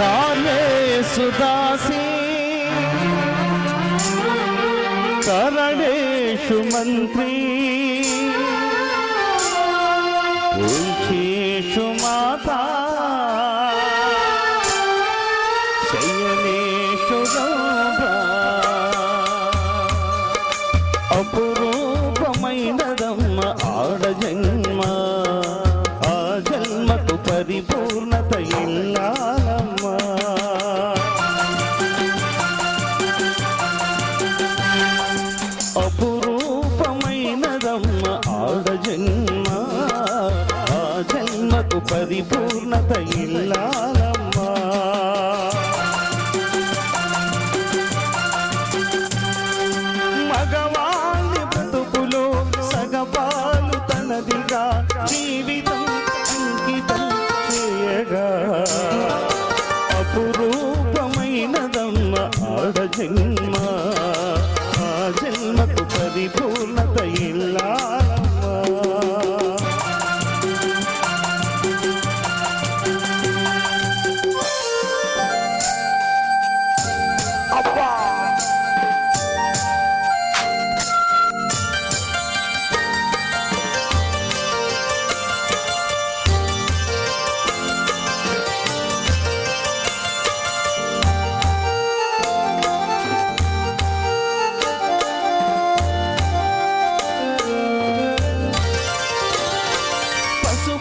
कार्येषु दासी करणेषु मंत्री पुरुषेषु माता शयनेषु गौरा అపురూపమైనదమ్మ ఆడ జన్మ ఆ జన్మకు పరిపూర్ణత ఇల్లాలమ్మ అపురూపమైనదమ్మ ఆడ జన్మ ఆ జన్మకు పరిపూర్ణత ఇల్లాలమ్మ మగవాణి బ్రతుకులో సగపాలు తనదిగా జీవితం అంకితం చేయగా అపురూపమైనదమ్మ ఆడ జన్మ ఆ జన్మకు పరిపూర్ణత ఇల్లాలమ్మ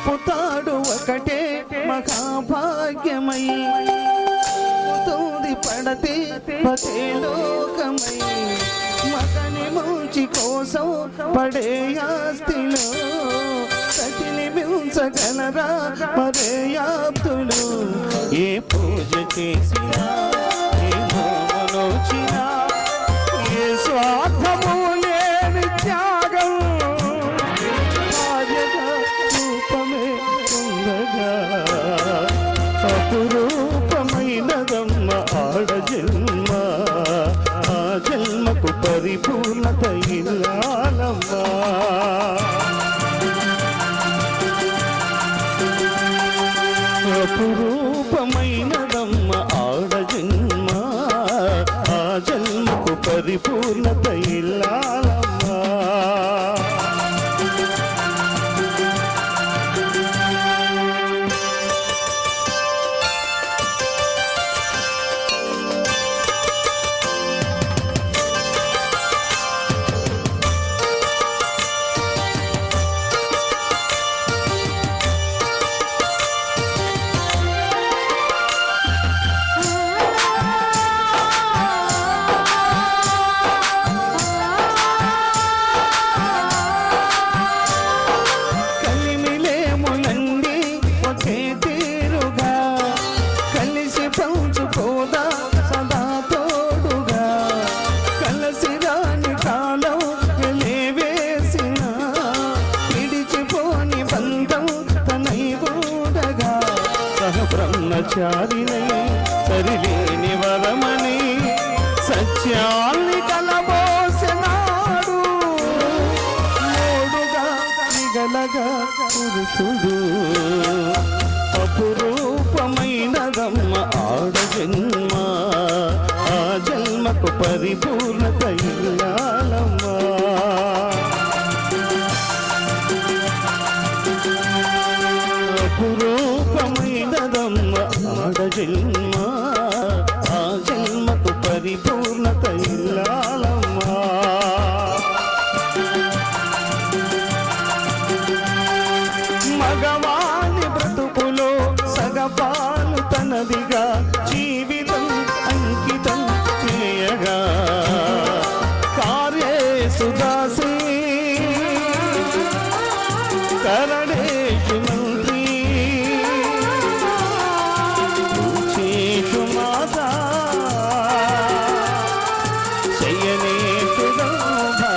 పుతాడు ఒకటే మహాభాగ్యమై తుంది పడతే పతే లోకమై మగని మంచి కోసం పడే ఆస్తిలో సతిని మించగలరా మరే ఆప్తులు ఏ పూజ చేసినా ఏ హోమనోచినా ఏ స్వార్థము లేని త్యాగం అపురూపమైనదమ్మ ఆడ జన్మ ఆ జన్మకు పరిపూర్ణత ఇల్లాలమ్మ అపురూపమైనదమ్మ ఆడ జన్మ ఆ జన్మకు పరిపూర్ణత ఇల్లాలమ్మ బ్రహ్మచారినై సరిలేని వరమని సత్యాన్ని కలబోసినాడు మోడుగా మిగలగా పురుషుడు అపురూపమైనదమ్మ ఆడ జన్మ ఆ జన్మకు పరిపూర్ణత ఇల్లాలమ్మ అపురూపమైనదమ్మ ఆడ జన్మ ఆ జన్మకు పరిపూర్ణత ఇల్లాలమ్మ మగవాణి బ్రతుకులో సగపాలు తనదిగా జీవితం అంకితం చేయగా కార్యేషు దాసి కరణేషు మంత్రి పూచేషు మాతా శయనేషు గౌభా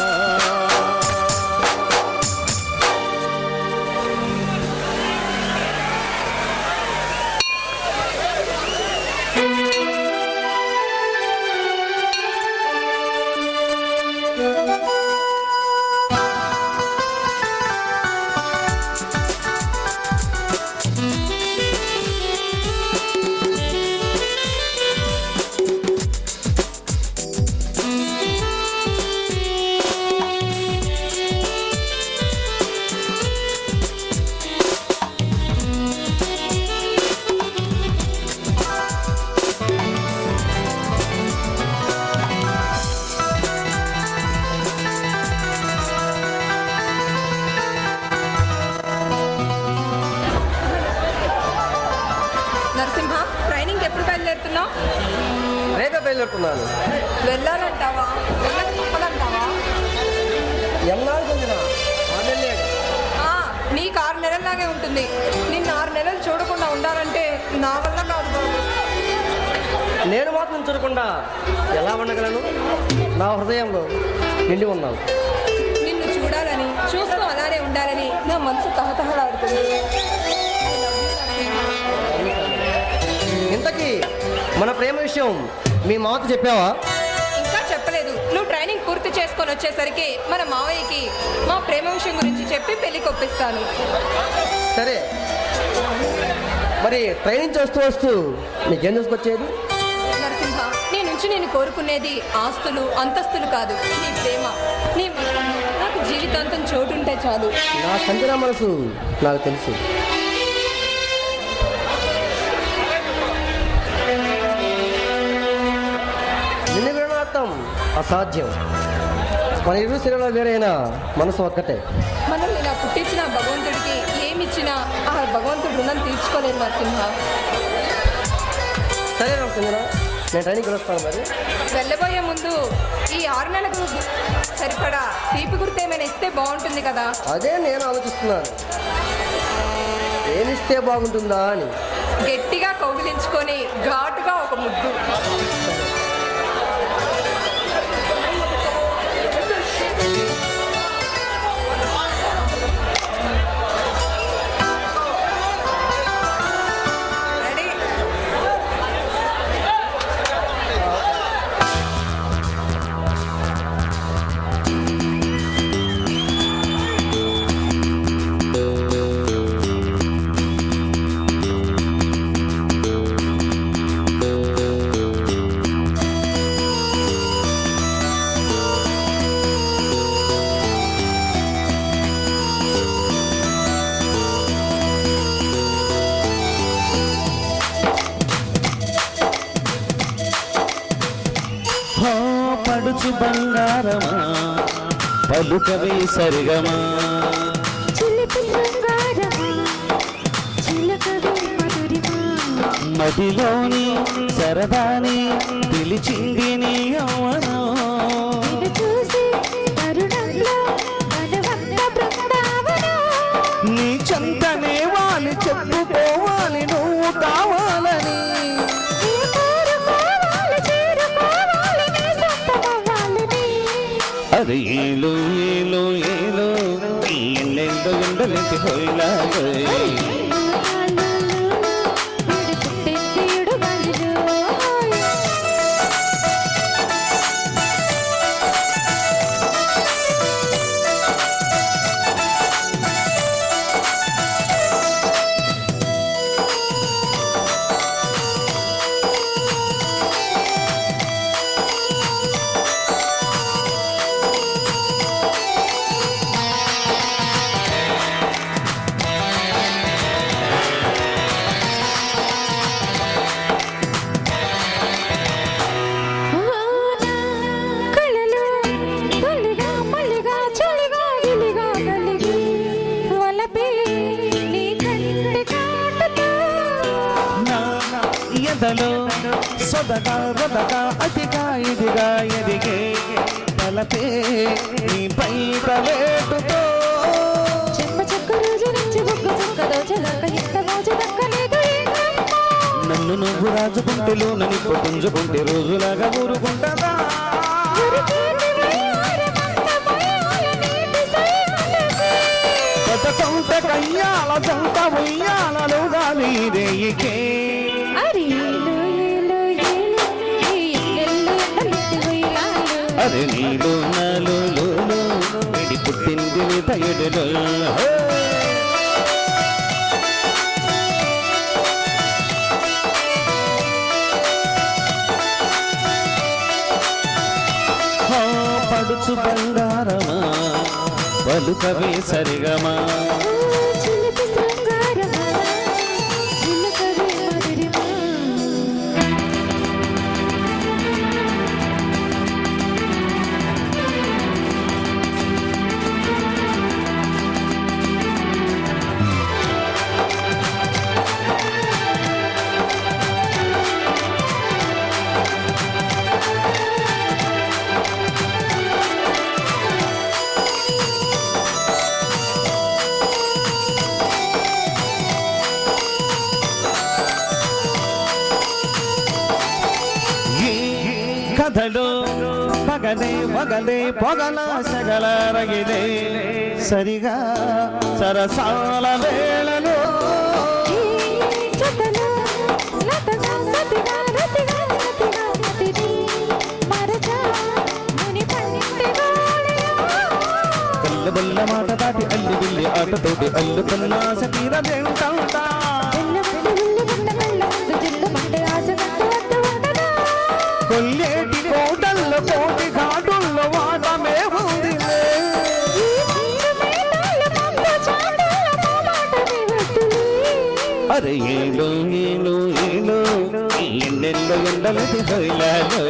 నరసింహ, ట్రైనింగ్ ఎప్పుడు బయలుదేరుతున్నావు? రేపే బయలుదేరుతున్నాను. వెళ్ళాలంటావా? వెళ్ళక తప్పదంటావా? ఎన్నాళ్ళు పొందిన నీకు 6 నెలల్లాగే ఉంటుంది. నిన్ను 6 నెలలు చూడకుండా ఉండాలంటే నా వల్ల కాదు బాబు. నేను మాత్రం చూడకుండా ఎలా ఉండగలను? నా హృదయంలో నిండి ఉన్నాను. నిన్ను చూడాలని, చూస్తూ అలానే ఉండాలని నా మనసు తహతహలాడుతుంది. ఇంతకీ మన ప్రేమ విషయం మీ మాత చెప్పావా? ఇంకా చెప్పలేదు. నువ్వు ట్రైనింగ్ పూర్తి చేసుకొని వచ్చేసరికి మన మావయ్యకి మా ప్రేమ విషయం గురించి చెప్పి పెళ్లి కొప్పిస్తాను. సరే, మరి ట్రైనింగ్ చేస్తూ వస్తూ నీకేం తీసుకొచ్చేది? నరసింహ, నీ నుంచి నేను కోరుకునేది ఆస్తులు అంతస్తులు కాదు, నీ ప్రేమ. నీ మనసులో నాకు జీవితాంతం చోటుంటే చాలు. నా సంచన మనసు నాకు తెలుసు. నిన్ను వినడం అసాధ్యం. మన ఇరు శరీరంలో వేరైనా మనసు ఒక్కటే. మనల్ని ఇలా పుట్టించిన భగవంతుడికి ఏమిచ్చినా ఆ భగవంతుడు రుణం తీర్చుకోలేదు నరసింహ. సరే సంజన, నేను ట్రైనింగ్కి వస్తాను. మరి వెళ్ళబోయే ముందు ఈ 6 నెలలకు సరిపడా తీపి గుర్తు ఏమైనా ఇస్తే బాగుంటుంది కదా. అదే నేను ఆలోచిస్తున్నాను, ఏమిస్తే బాగుంటుందా అని. గట్టిగా కౌగిలించుకొని ఘాటుగా ఒక ముద్దు. పడుచు బంగారమా, పలుకవే సరిగమా, మదిలోని సరదాని పిలిచింది నీ యవ్వనం. నీ చెంతనే వాలి చెప్పుకోవాలి నువ్వు కావాలని. అది ఏలో ఏలో ఏలో ఎన్నెందో ఎండలెంటి పోయిలాగో. సొదగా రొదగా అతిగా ఇదిగా ఎదిగే తలపే నీ బయట వేటుతో. నన్ను నువ్వు రాజుకుంటేలో నన్ను పుంజుకుంటే రోజులాగా ఊరుకుంటదా. కొంత కయ్యాల జంట ఉయ్యాలలుగా నీరేయికే. అరే నీలో నాలో విడి పుట్టింది తయుడులో. పడుచు బంగారమా, పలుకవే సరిగమా, కథలు పగలే పగలే పొగల సగలరగిలే సరిగా సరసాల వేళలో కళ్ళ బల్ల మాట దాటి అల్లి బిల్లి ఆటతోటి అల్లుకున్న సతీర వెంటా కొల్లేటి కోటల్లో కోటి ఘాటుల్లో వాటమే ఉందిలే అరే ఏలో ఏలో ఏలో ఎన్నెల్లో ఎండలది హైలాలో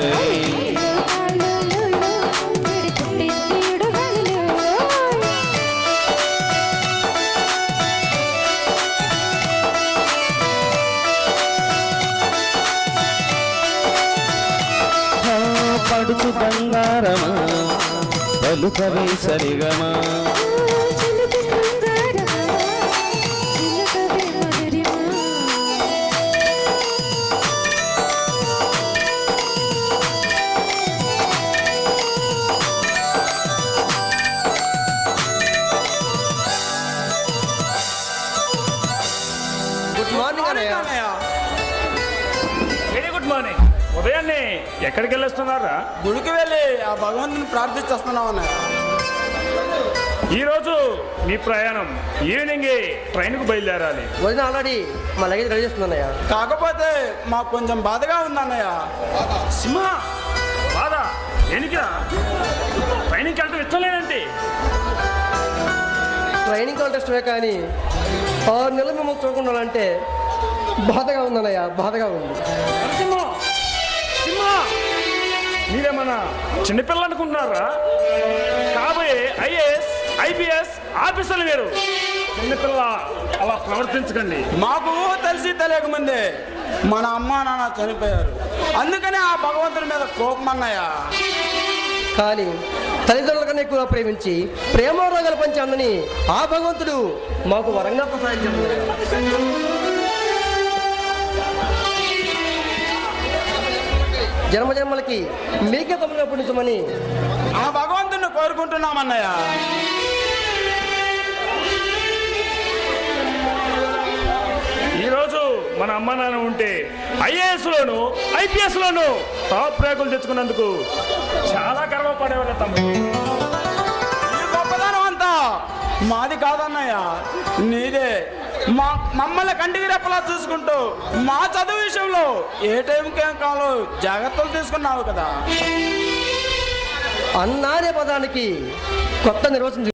పడుచు బంగారమా పలుకవే సరిగమా గుడ్ మార్నింగ్ అన్నయ్య. Very good morning. ఉదయాన్నే ఎక్కడికి వెళ్ళొస్తున్నారా? గుడికి వెళ్ళి ఆ భగవంతుని ప్రార్థిస్తున్నాం అన్నయ్య. ఈరోజు మీ ప్రయాణం ఈవినింగ్ ట్రైన్కు బయలుదేరాలి. వదిన ఆల్రెడీ మా లగేజ్ రెడీ చేస్తుందన్నయ్య. కాకపోతే మాకు కొంచెం బాధగా ఉందన్నయ్య. సింహ బాధ దేనికిరా? ట్రైనింగ్కి వెళ్ళడం ఇష్టం లేదంటే ట్రైనింగ్ కాంటెస్టే కానీ 6 నెలలు మేము చూడకుండా అంటే బాధగా ఉందన్నయ్య, బాధగా ఉంది. సింహ సింహ మీరేమన్నా చిన్నపిల్లలు అనుకుంటున్నారా? కాబోయే ఐఏఎస్ ఐపీఎస్ ఆఫీసర్లు మీరు. చిన్నపిల్ల అలా ప్రవర్తించకండి. మాకు తెలిసి తెలియకముందే మన అమ్మ నాన్న చనిపోయారు. అందుకనే ఆ భగవంతుని మీద కోపం అన్నయ్య. కానీ తల్లిదండ్రుల కన్నా ఎక్కువ ప్రేమించి ప్రేమోరాగాలు పంచి అన్నని ఆ భగవంతుడు మాకు వరంగా ప్రసాదించాడు. జన్మజన్మలకి మీకే తమ్ముడు పుణ్యమని ఆ భగవంతుని కోరుకుంటున్నామన్నయ్య. ఈరోజు మన అమ్మ నాన్న ఉంటే ఐఏఎస్లోను ఐపీఎస్లోను టాప్ ర్యాంకులు తెచ్చుకున్నందుకు చాలా గర్వపడేవాళ్ళ తమ్ముడు. ఈ గొప్పదనం అంతా మాది కాదన్నయ్య, నీదే. మమ్మల్ని కంటికి రెప్పలా చూసుకుంటూ మా చదువు విషయంలో ఏ టైంకి ఏం కావాలో జాగ్రత్తలు తీసుకున్నావు కదా. అన్నారే పదానికి కొత్త నిర్వచనం